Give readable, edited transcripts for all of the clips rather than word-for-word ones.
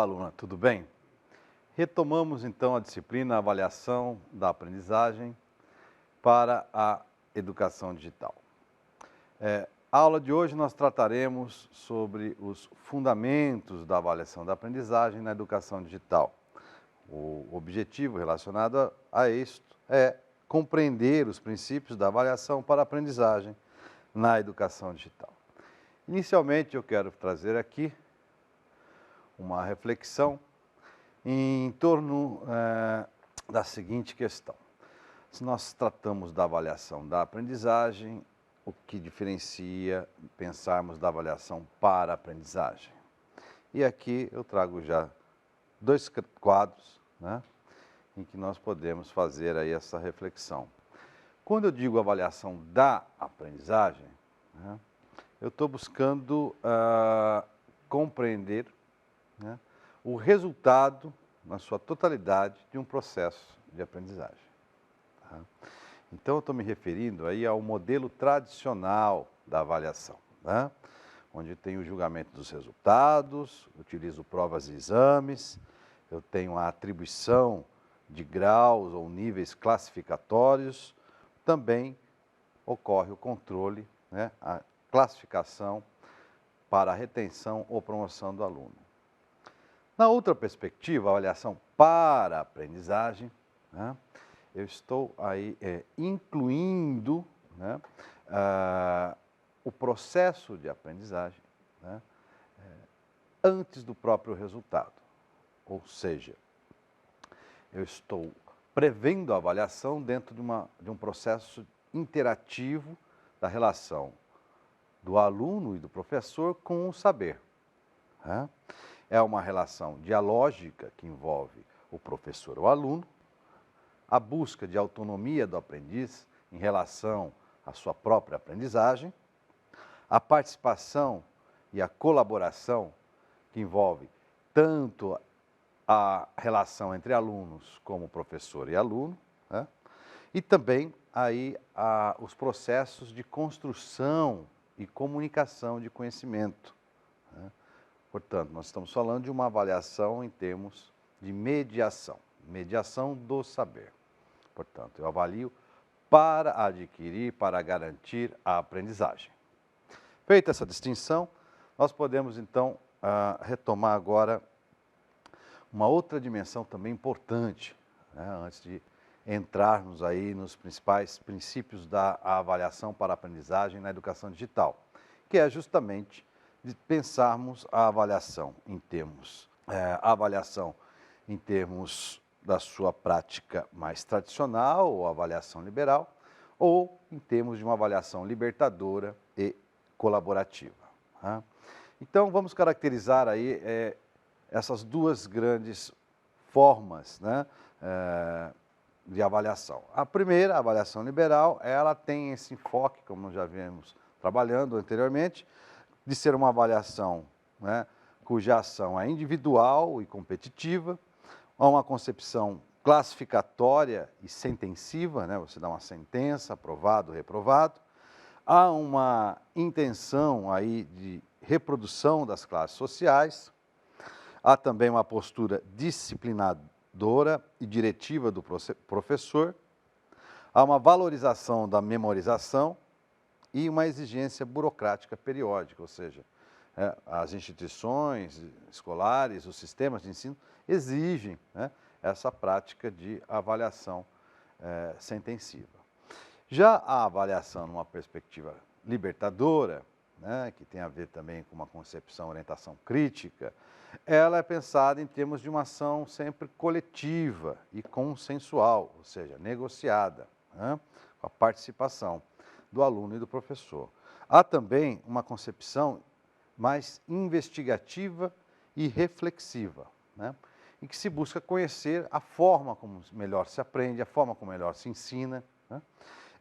aluna, tudo bem? Retomamos então a disciplina Avaliação da Aprendizagem para a Educação Digital. A aula de hoje nós trataremos sobre os fundamentos da avaliação da aprendizagem na educação digital. O objetivo relacionado a isto é compreender os princípios da avaliação para a aprendizagem na educação digital. Inicialmente eu quero trazer aqui uma reflexão em torno da seguinte questão. Se nós tratamos da avaliação da aprendizagem, o que diferencia pensarmos da avaliação para a aprendizagem? E aqui eu trago já dois quadros, né, em que nós podemos fazer aí essa reflexão. Quando eu digo avaliação da aprendizagem, né, eu estou buscando compreender, né, o resultado, na sua totalidade, de um processo de aprendizagem. Tá? Então, eu estou me referindo aí ao modelo tradicional da avaliação, né? Onde tem o julgamento dos resultados, utilizo provas e exames, eu tenho a atribuição de graus ou níveis classificatórios, também ocorre o controle, né, a classificação para a retenção ou promoção do aluno. Na outra perspectiva, a avaliação para a aprendizagem, né, eu estou aí incluindo, né, o processo de aprendizagem, né, antes do próprio resultado. Ou seja, eu estou prevendo a avaliação dentro de um processo interativo da relação do aluno e do professor com o saber. Né? É uma relação dialógica que envolve o professor ou o aluno, a busca de autonomia do aprendiz em relação à sua própria aprendizagem, a participação e a colaboração que envolve tanto a relação entre alunos como professor e aluno, né? E também aí os processos de construção e comunicação de conhecimento. Né? Portanto, nós estamos falando de uma avaliação em termos de mediação, mediação do saber. Portanto, eu avalio para adquirir, para garantir a aprendizagem. Feita essa distinção, nós podemos então retomar agora uma outra dimensão também importante, né, antes de entrarmos aí nos principais princípios da avaliação para a aprendizagem na educação digital, que é justamente de pensarmos a avaliação em termos da sua prática mais tradicional, ou avaliação liberal, ou em termos de uma avaliação libertadora e colaborativa. Tá? Então, vamos caracterizar aí essas duas grandes formas, né, de avaliação. A primeira, a avaliação liberal, ela tem esse enfoque, como já vimos trabalhando anteriormente, de ser uma avaliação, né, cuja ação é individual e competitiva, há uma concepção classificatória e sentenciva, né, você dá uma sentença, aprovado, reprovado, há uma intenção aí de reprodução das classes sociais, há também uma postura disciplinadora e diretiva do professor, há uma valorização da memorização e uma exigência burocrática periódica, ou seja, as instituições escolares, os sistemas de ensino exigem, né, essa prática de avaliação sentensiva. Já a avaliação numa perspectiva libertadora, né, que tem a ver também com uma concepção, orientação crítica, ela é pensada em termos de uma ação sempre coletiva e consensual, ou seja, negociada, né, com a participação do aluno e do professor. Há também uma concepção mais investigativa e reflexiva, né, em que se busca conhecer a forma como melhor se aprende, a forma como melhor se ensina, né,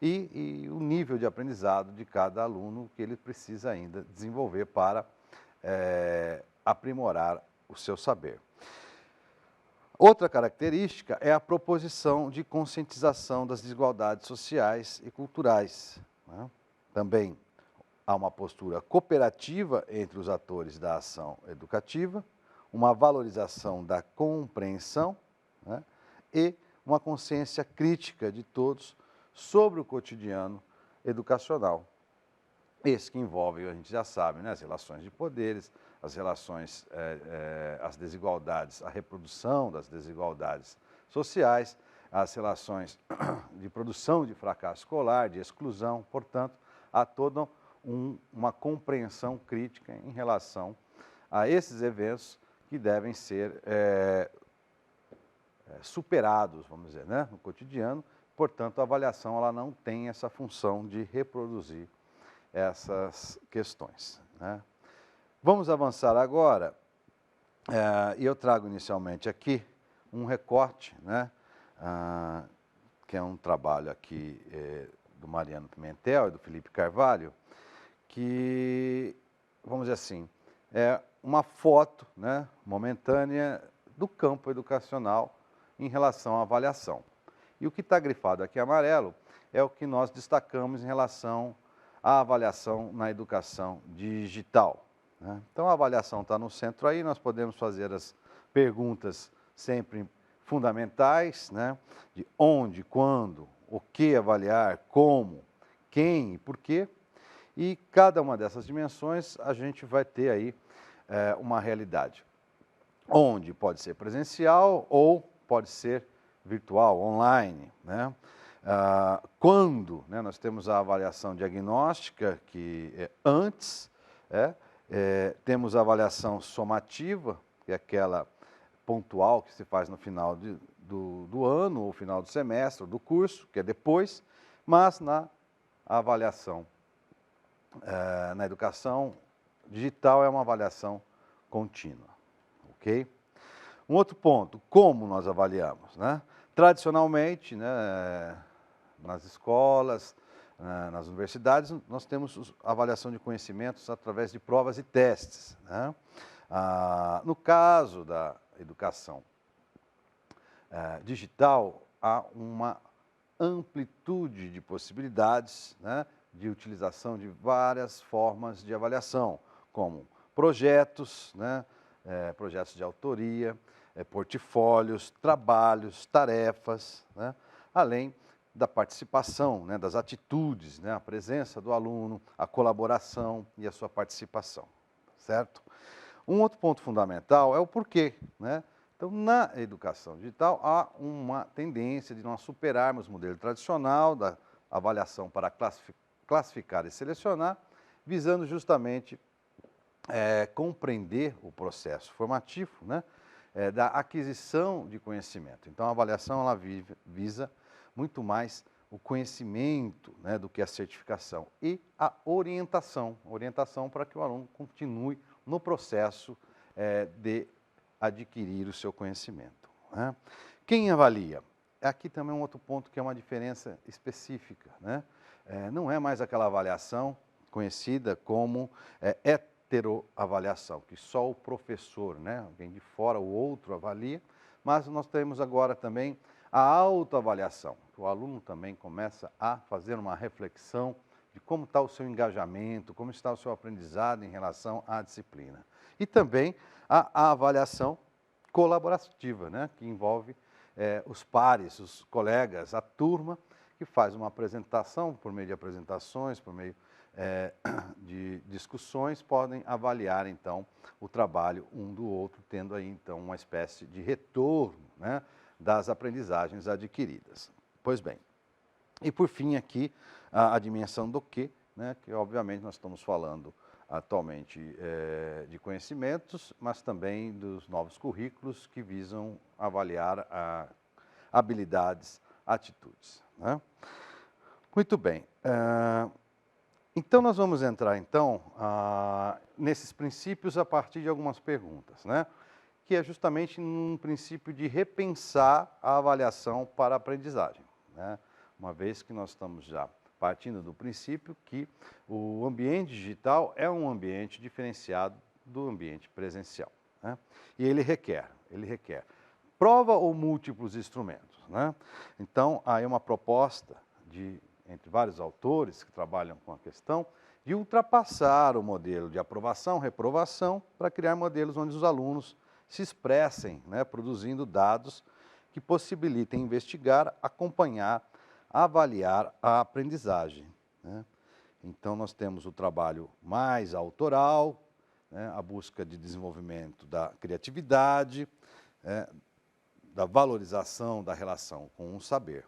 e o nível de aprendizado de cada aluno que ele precisa ainda desenvolver para aprimorar o seu saber. Outra característica é a proposição de conscientização das desigualdades sociais e culturais, né? Também há uma postura cooperativa entre os atores da ação educativa, uma valorização da compreensão, né, e uma consciência crítica de todos sobre o cotidiano educacional. Esse que envolve, a gente já sabe, né, as relações de poderes, as relações, as desigualdades, a reprodução das desigualdades sociais, as relações de produção de fracasso escolar, de exclusão, portanto, há toda uma compreensão crítica em relação a esses eventos que devem ser superados, vamos dizer, né, no cotidiano. Portanto, a avaliação ela não tem essa função de reproduzir essas questões, né. Vamos avançar agora, e eu trago inicialmente aqui um recorte, né, que é um trabalho aqui do Mariano Pimentel e do Felipe Carvalho, que, vamos dizer assim, é uma foto, né, momentânea do campo educacional em relação à avaliação. E o que está grifado aqui amarelo é o que nós destacamos em relação à avaliação na educação digital, né? Então, a avaliação está no centro aí, nós podemos fazer as perguntas sempre fundamentais, né, de onde, quando, o que avaliar, como, quem e por quê. E cada uma dessas dimensões a gente vai ter aí uma realidade. Onde pode ser presencial ou pode ser virtual, online, né? Quando, né, nós temos a avaliação diagnóstica, que é antes, temos a avaliação somativa, que é aquela pontual que se faz no final do ano, ou final do semestre, ou do curso, que é depois, mas na avaliação, na educação digital é uma avaliação contínua, ok? Um outro ponto, como nós avaliamos, né? Tradicionalmente, né, nas escolas, nas universidades, nós temos a avaliação de conhecimentos através de provas e testes, né? No caso da educação digital, há uma amplitude de possibilidades, né, de utilização de várias formas de avaliação, como projetos, né, projetos de autoria, portfólios, trabalhos, tarefas, né, além da participação, né, das atitudes, né, a presença do aluno, a colaboração e a sua participação, certo? Um outro ponto fundamental é o porquê, né? Então, na educação digital, há uma tendência de nós superarmos o modelo tradicional da avaliação para classificar e selecionar, visando justamente compreender o processo formativo, né, da aquisição de conhecimento. Então, a avaliação ela visa muito mais o conhecimento, né, do que a certificação e a orientação para que o aluno continue no processo de adquirir o seu conhecimento, né? Quem avalia? Aqui também é um outro ponto que é uma diferença específica, né? Não é mais aquela avaliação conhecida como heteroavaliação, que só o professor, né, alguém de fora, o outro avalia, mas nós temos agora também a autoavaliação, que o aluno também começa a fazer uma reflexão de como está o seu engajamento, como está o seu aprendizado em relação à disciplina. E também a avaliação colaborativa, né, que envolve os pares, os colegas, a turma, que faz uma apresentação, por meio de apresentações, por meio de discussões, podem avaliar, então, o trabalho um do outro, tendo aí, então, uma espécie de retorno, né, das aprendizagens adquiridas. Pois bem, e por fim aqui, a dimensão do quê, né, que obviamente nós estamos falando atualmente de conhecimentos, mas também dos novos currículos que visam avaliar habilidades, atitudes, né? Muito bem. Então, nós vamos entrar, então, nesses princípios a partir de algumas perguntas, né? Que é justamente um princípio de repensar a avaliação para a aprendizagem, né? Uma vez que nós estamos já partindo do princípio que o ambiente digital é um ambiente diferenciado do ambiente presencial, né? E ele requer prova ou múltiplos instrumentos, né? Então, aí uma proposta entre vários autores que trabalham com a questão, de ultrapassar o modelo de aprovação, reprovação, para criar modelos onde os alunos se expressem, né, produzindo dados que possibilitem investigar, acompanhar, avaliar a aprendizagem, né? Então, nós temos o trabalho mais autoral, né, a busca de desenvolvimento da criatividade, da valorização da relação com o saber.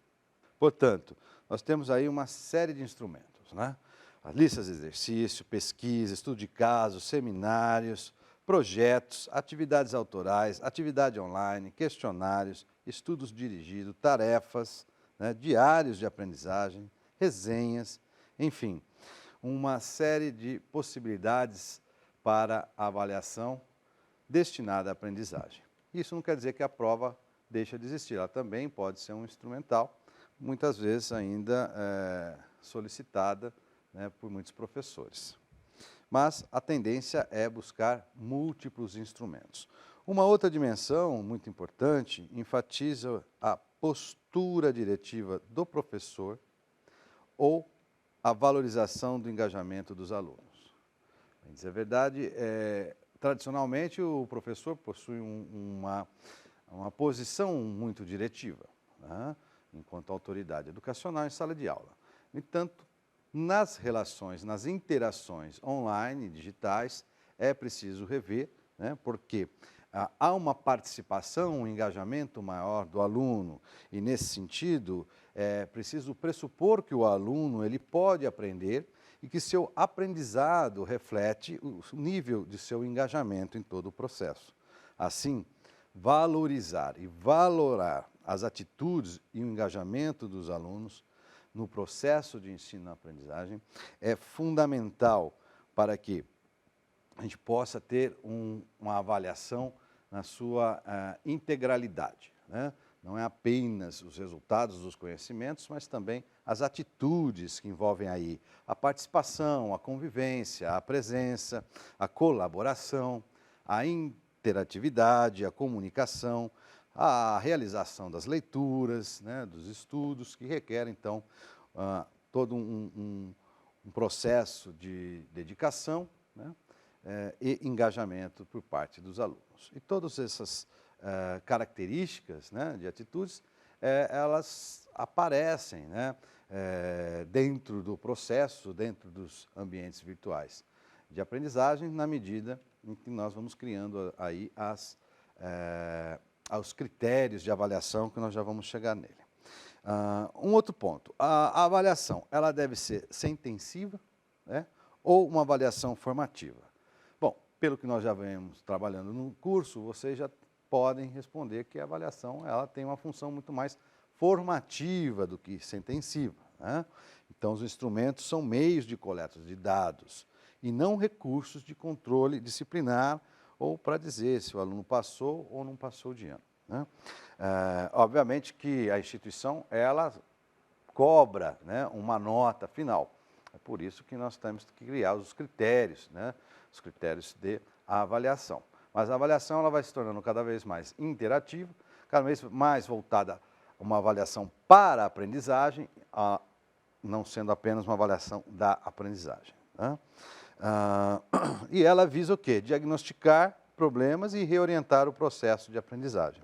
Portanto, nós temos aí uma série de instrumentos, né? As listas de exercício, pesquisa, estudo de casos, seminários, projetos, atividades autorais, atividade online, questionários, estudos dirigidos, tarefas, né, diários de aprendizagem, resenhas, enfim, uma série de possibilidades para a avaliação destinada à aprendizagem. Isso não quer dizer que a prova deixa de existir, ela também pode ser um instrumental, muitas vezes ainda solicitada, né, por muitos professores. Mas a tendência é buscar múltiplos instrumentos. Uma outra dimensão muito importante enfatiza a postura diretiva do professor ou a valorização do engajamento dos alunos. Bem dizer a verdade, tradicionalmente o professor possui uma posição muito diretiva, né, enquanto autoridade educacional em sala de aula. No entanto, nas relações, nas interações online, digitais, é preciso rever, né, porque há uma participação, um engajamento maior do aluno e, nesse sentido, é preciso pressupor que o aluno ele pode aprender e que seu aprendizado reflete o nível de seu engajamento em todo o processo. Assim, valorizar e valorar as atitudes e o engajamento dos alunos no processo de ensino-aprendizagem é fundamental para que a gente possa ter uma avaliação na sua integralidade, né? Não é apenas os resultados dos conhecimentos, mas também as atitudes que envolvem aí a participação, a convivência, a presença, a colaboração, a interatividade, a comunicação, a realização das leituras, né, dos estudos, que requerem, então, todo um processo de dedicação, né, e engajamento por parte dos alunos. E todas essas características, né, de atitudes, elas aparecem, né, dentro do processo, dentro dos ambientes virtuais de aprendizagem, na medida em que nós vamos criando aí aos critérios de avaliação, que nós já vamos chegar nele. Um outro ponto, a avaliação, ela deve ser intensiva, né, ou uma avaliação formativa? Bom, pelo que nós já vemos trabalhando no curso, vocês já podem responder que a avaliação ela tem uma função muito mais formativa do que intensiva, né? Então, os instrumentos são meios de coleta de dados e não recursos de controle disciplinar ou para dizer se o aluno passou ou não passou de ano, né? Obviamente que a instituição, ela cobra, né, uma nota final. É por isso que nós temos que criar os critérios, né, os critérios de avaliação. Mas a avaliação ela vai se tornando cada vez mais interativa, cada vez mais voltada a uma avaliação para a aprendizagem, não sendo apenas uma avaliação da aprendizagem, né? E ela visa o quê? Diagnosticar problemas e reorientar o processo de aprendizagem.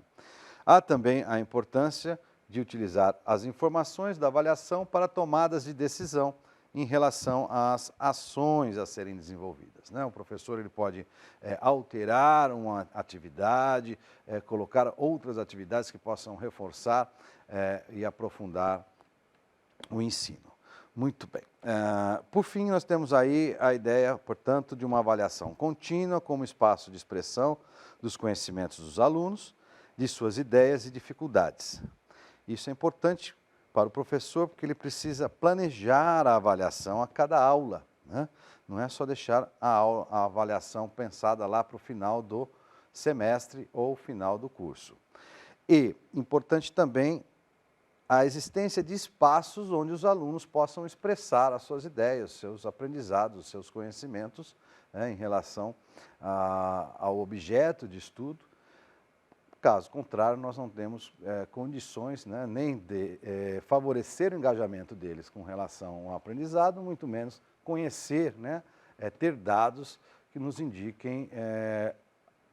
Há também a importância de utilizar as informações da avaliação para tomadas de decisão em relação às ações a serem desenvolvidas, né? O professor ele pode alterar uma atividade, colocar outras atividades que possam reforçar e aprofundar o ensino. Muito bem. Por fim, nós temos aí a ideia, portanto, de uma avaliação contínua como espaço de expressão dos conhecimentos dos alunos, de suas ideias e dificuldades. Isso é importante para o professor, porque ele precisa planejar a avaliação a cada aula, né? Não é só deixar a avaliação pensada lá para o final do semestre ou final do curso. E, importante também, a existência de espaços onde os alunos possam expressar as suas ideias, os seus aprendizados, os seus conhecimentos, né, em relação ao objeto de estudo. Caso contrário, nós não temos condições, né, nem de favorecer o engajamento deles com relação ao aprendizado, muito menos conhecer, né, ter dados que nos indiquem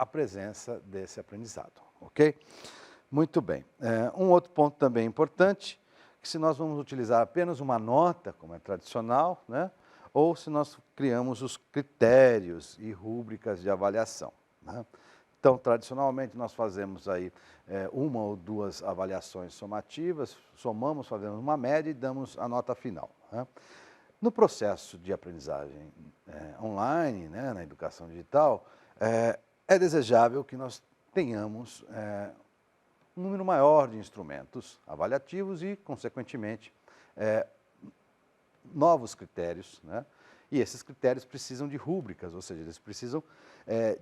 a presença desse aprendizado, ok? Muito bem. Um outro ponto também importante, que se nós vamos utilizar apenas uma nota, como é tradicional, né? Ou se nós criamos os critérios e rúbricas de avaliação, né? Então, tradicionalmente, nós fazemos aí uma ou duas avaliações somativas, somamos, fazemos uma média e damos a nota final, né? No processo de aprendizagem online, né, na educação digital, é desejável que nós tenhamos um número maior de instrumentos avaliativos e, consequentemente, novos critérios, né? E esses critérios precisam de rúbricas, ou seja, eles precisam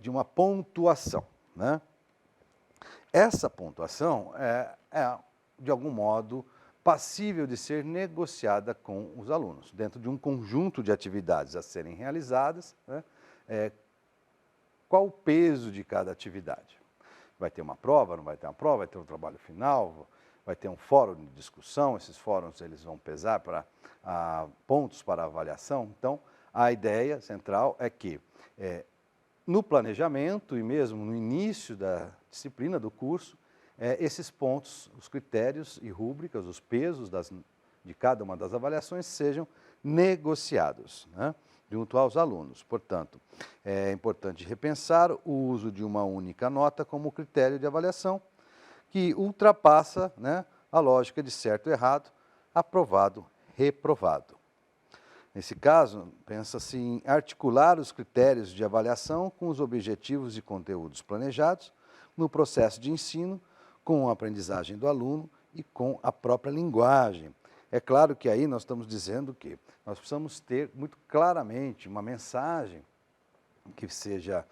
de uma pontuação, né? Essa pontuação de algum modo, passível de ser negociada com os alunos, dentro de um conjunto de atividades a serem realizadas, né? Qual o peso de cada atividade? Vai ter uma prova, não vai ter uma prova, vai ter um trabalho final, vai ter um fórum de discussão, esses fóruns eles vão pesar para pontos para avaliação. Então, a ideia central é que, no planejamento e mesmo no início da disciplina do curso, esses pontos, os critérios e rúbricas, os pesos de cada uma das avaliações sejam negociados, né, junto aos alunos. Portanto, é importante repensar o uso de uma única nota como critério de avaliação, que ultrapassa, né, a lógica de certo e errado, aprovado, reprovado. Nesse caso, pensa-se em articular os critérios de avaliação com os objetivos e conteúdos planejados no processo de ensino, com a aprendizagem do aluno e com a própria linguagem. É claro que aí nós estamos dizendo que nós precisamos ter muito claramente uma mensagem que seja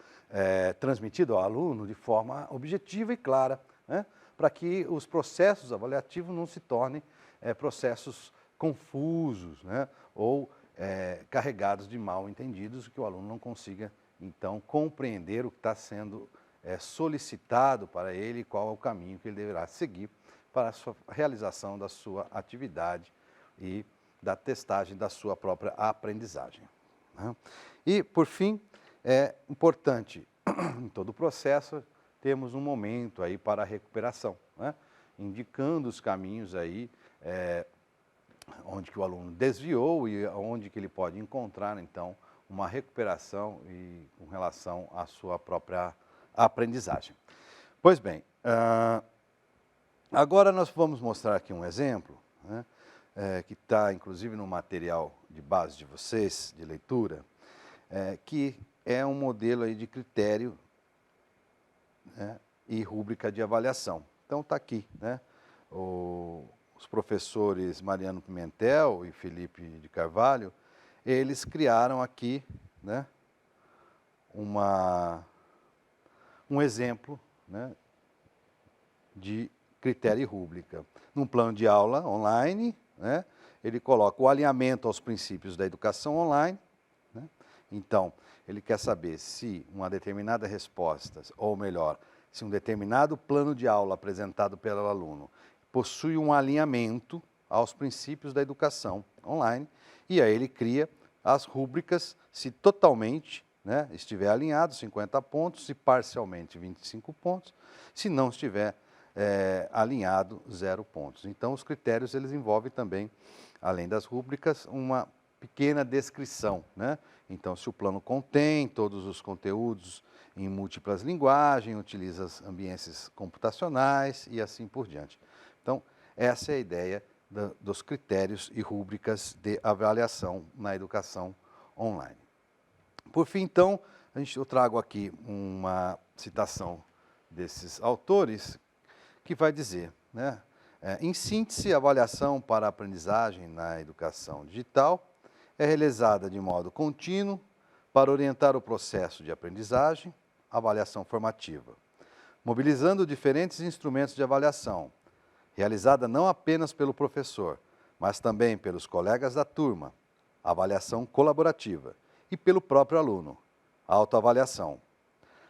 transmitida ao aluno de forma objetiva e clara, né, para que os processos avaliativos não se tornem processos confusos, né, ou carregados de mal entendidos, que o aluno não consiga, então, compreender o que está sendo solicitado para ele, qual é o caminho que ele deverá seguir para a realização da sua atividade e da testagem da sua própria aprendizagem, né? E, por fim, é importante, em todo o processo, termos um momento aí para a recuperação, né, indicando os caminhos aí, onde que o aluno desviou e onde que ele pode encontrar, então, uma recuperação com relação à sua própria aprendizagem. Pois bem, agora nós vamos mostrar aqui um exemplo, né, que está, inclusive, no material de base de vocês, de leitura, que é um modelo aí de critério, né, e rúbrica de avaliação. Então, está aqui, né, os professores Mariano Pimentel e Felipe de Carvalho, eles criaram aqui, né, um exemplo, né, de critério e rúbrica. Num plano de aula online, né, ele coloca o alinhamento aos princípios da educação online, né? Então, ele quer saber se uma determinada resposta, ou melhor, se um determinado plano de aula apresentado pelo aluno possui um alinhamento aos princípios da educação online, e aí ele cria as rúbricas se totalmente, né, estiver alinhado, 50 pontos, se parcialmente, 25 pontos, se não estiver alinhado, 0 pontos. Então, os critérios, eles envolvem também, além das rúbricas, uma pequena descrição, né? Então, se o plano contém todos os conteúdos em múltiplas linguagens, utiliza as ambientes computacionais e assim por diante. Então, essa é a ideia dos critérios e rúbricas de avaliação na educação online. Por fim, então, eu trago aqui uma citação desses autores que vai dizer, né, em síntese, a avaliação para a aprendizagem na educação digital é realizada de modo contínuo para orientar o processo de aprendizagem, avaliação formativa, mobilizando diferentes instrumentos de avaliação, realizada não apenas pelo professor, mas também pelos colegas da turma, avaliação colaborativa, e pelo próprio aluno, autoavaliação,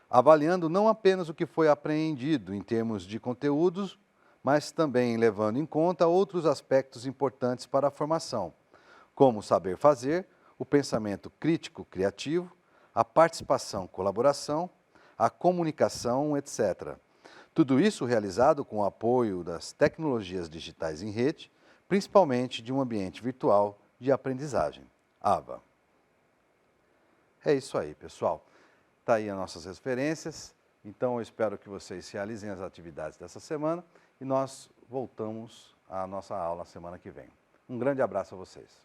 avaliando não apenas o que foi apreendido em termos de conteúdos, mas também levando em conta outros aspectos importantes para a formação, como o saber fazer, o pensamento crítico criativo, a participação, colaboração, a comunicação, etc. Tudo isso realizado com o apoio das tecnologias digitais em rede, principalmente de um ambiente virtual de aprendizagem, AVA. É isso aí, pessoal. Está aí as nossas referências. Então, eu espero que vocês realizem as atividades dessa semana e nós voltamos à nossa aula semana que vem. Um grande abraço a vocês.